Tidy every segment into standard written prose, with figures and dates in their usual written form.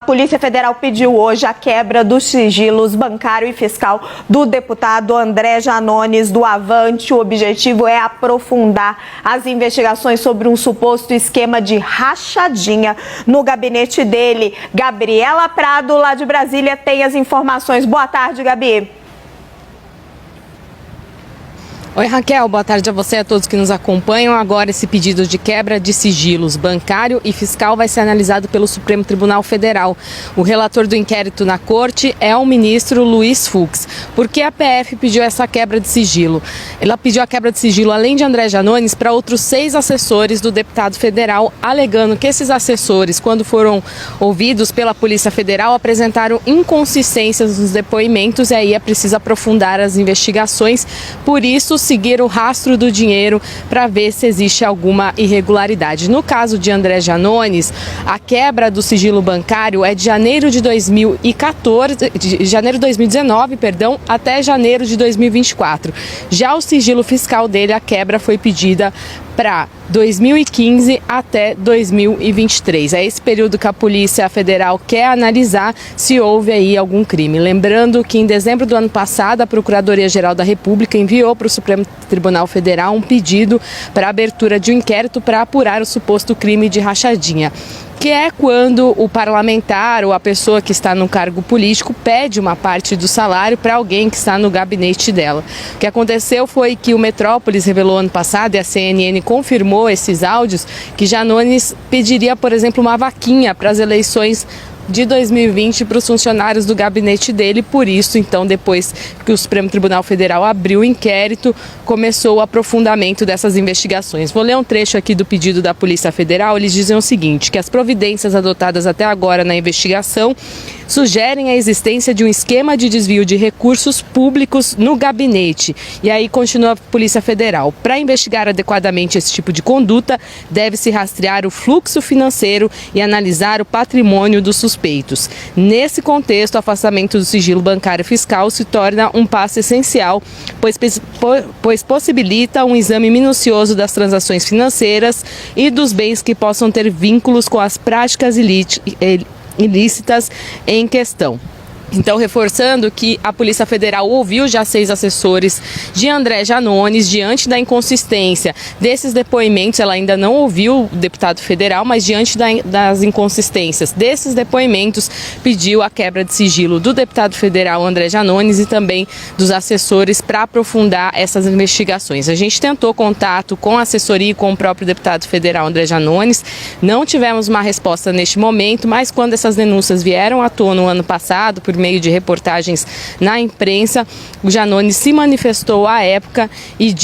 A Polícia Federal pediu hoje a quebra dos sigilos bancário e fiscal do deputado André Janones, do Avante. O objetivo é aprofundar as investigações sobre um suposto esquema de rachadinha no gabinete dele. Gabriela Prado, lá de Brasília, tem as informações. Boa tarde, Gabi. Oi, Raquel, boa tarde a você e a todos que nos acompanham. Agora, esse pedido de quebra de sigilos bancário e fiscal vai ser analisado pelo Supremo Tribunal Federal. O relator do inquérito na corte é o ministro Luiz Fux. Por que a PF pediu essa quebra de sigilo? Ela pediu a quebra de sigilo, além de André Janones, para outros 6 assessores do deputado federal, alegando que esses assessores, quando foram ouvidos pela Polícia Federal, apresentaram inconsistências nos depoimentos e aí é preciso aprofundar as investigações. Por isso, seguir o rastro do dinheiro para ver se existe alguma irregularidade. No caso de André Janones, a quebra do sigilo bancário é de janeiro de 2019, até janeiro de 2024. Já o sigilo fiscal dele, a quebra foi pedida para 2015 até 2023. É esse período que a Polícia Federal quer analisar se houve aí algum crime. Lembrando que em dezembro do ano passado, a Procuradoria-Geral da República enviou para o Supremo Tribunal Federal um pedido para abertura de um inquérito para apurar o suposto crime de rachadinha, que é quando o parlamentar ou a pessoa que está no cargo político pede uma parte do salário para alguém que está no gabinete dela. O que aconteceu foi que o Metrópolis revelou ano passado, e a CNN confirmou esses áudios, que Janones pediria, por exemplo, uma vaquinha para as eleições de 2020 para os funcionários do gabinete dele. Por isso, então, depois que o Supremo Tribunal Federal abriu o inquérito, começou o aprofundamento dessas investigações. Vou ler um trecho aqui do pedido da Polícia Federal. Eles dizem o seguinte, que as providências adotadas até agora na investigação sugerem a existência de um esquema de desvio de recursos públicos no gabinete. E aí continua a Polícia Federal. Para investigar adequadamente esse tipo de conduta, deve-se rastrear o fluxo financeiro e analisar o patrimônio dos suspeitos. Nesse contexto, o afastamento do sigilo bancário fiscal se torna um passo essencial, pois possibilita um exame minucioso das transações financeiras e dos bens que possam ter vínculos com as práticas ilícitas em questão. Então, reforçando que a Polícia Federal ouviu já 6 assessores de André Janones diante da inconsistência desses depoimentos. Ela ainda não ouviu o deputado federal, mas diante das inconsistências desses depoimentos, pediu a quebra de sigilo do deputado federal André Janones e também dos assessores para aprofundar essas investigações. A gente tentou contato com a assessoria e com o próprio deputado federal André Janones. Não tivemos uma resposta neste momento, mas quando essas denúncias vieram à tona no ano passado, por meio de reportagens na imprensa, o Janones se manifestou à época e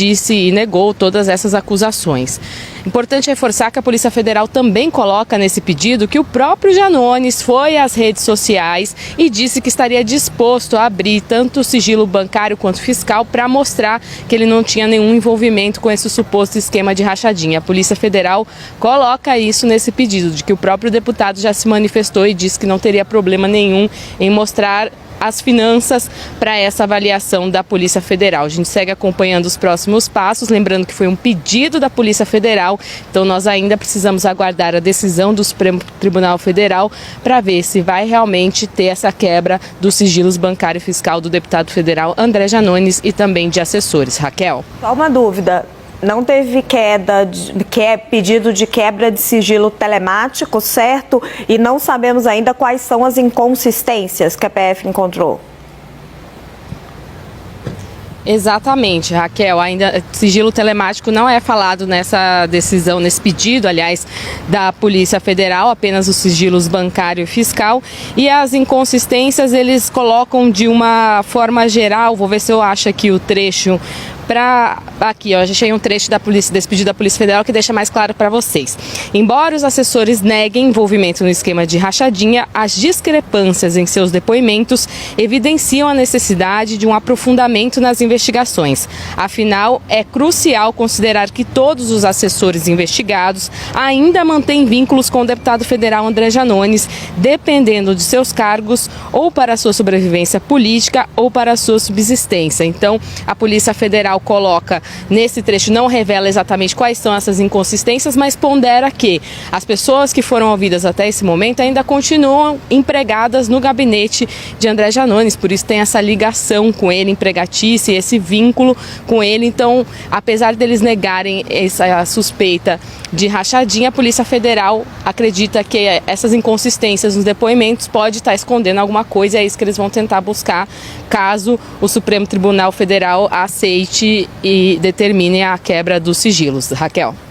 negou todas essas acusações. Importante reforçar que a Polícia Federal também coloca nesse pedido que o próprio Janones foi às redes sociais e disse que estaria disposto a abrir tanto o sigilo bancário quanto fiscal para mostrar que ele não tinha nenhum envolvimento com esse suposto esquema de rachadinha. A Polícia Federal coloca isso nesse pedido, de que o próprio deputado já se manifestou e disse que não teria problema nenhum em mostrar as finanças para essa avaliação da Polícia Federal. A gente segue acompanhando os próximos passos, lembrando que foi um pedido da Polícia Federal, então nós ainda precisamos aguardar a decisão do Supremo Tribunal Federal para ver se vai realmente ter essa quebra dos sigilos bancário e fiscal do deputado federal André Janones e também de assessores. Raquel? Só uma dúvida. Não teve pedido de quebra de sigilo telemático, certo? E não sabemos ainda quais são as inconsistências que a PF encontrou. Exatamente, Raquel. Ainda sigilo telemático não é falado nessa decisão, nesse pedido, aliás, da Polícia Federal, apenas os sigilos bancário e fiscal. E as inconsistências eles colocam de uma forma geral. Vou ver se eu acho aqui o trecho. Aqui, ó, já achei um trecho desse pedido da Polícia Federal que deixa mais claro para vocês. Embora os assessores neguem envolvimento no esquema de rachadinha, as discrepâncias em seus depoimentos evidenciam a necessidade de um aprofundamento nas investigações. Afinal, é crucial considerar que todos os assessores investigados ainda mantêm vínculos com o deputado federal André Janones, dependendo de seus cargos ou para a sua sobrevivência política ou para a sua subsistência. Então, a Polícia Federal Tribunal coloca nesse trecho, não revela exatamente quais são essas inconsistências, mas pondera que as pessoas que foram ouvidas até esse momento ainda continuam empregadas no gabinete de André Janones, por isso tem essa ligação com ele, empregatícia, esse vínculo com ele. Então, apesar deles negarem essa suspeita de rachadinha, a Polícia Federal acredita que essas inconsistências nos depoimentos pode estar escondendo alguma coisa, e é isso que eles vão tentar buscar caso o Supremo Tribunal Federal aceite e determine a quebra dos sigilos. Raquel.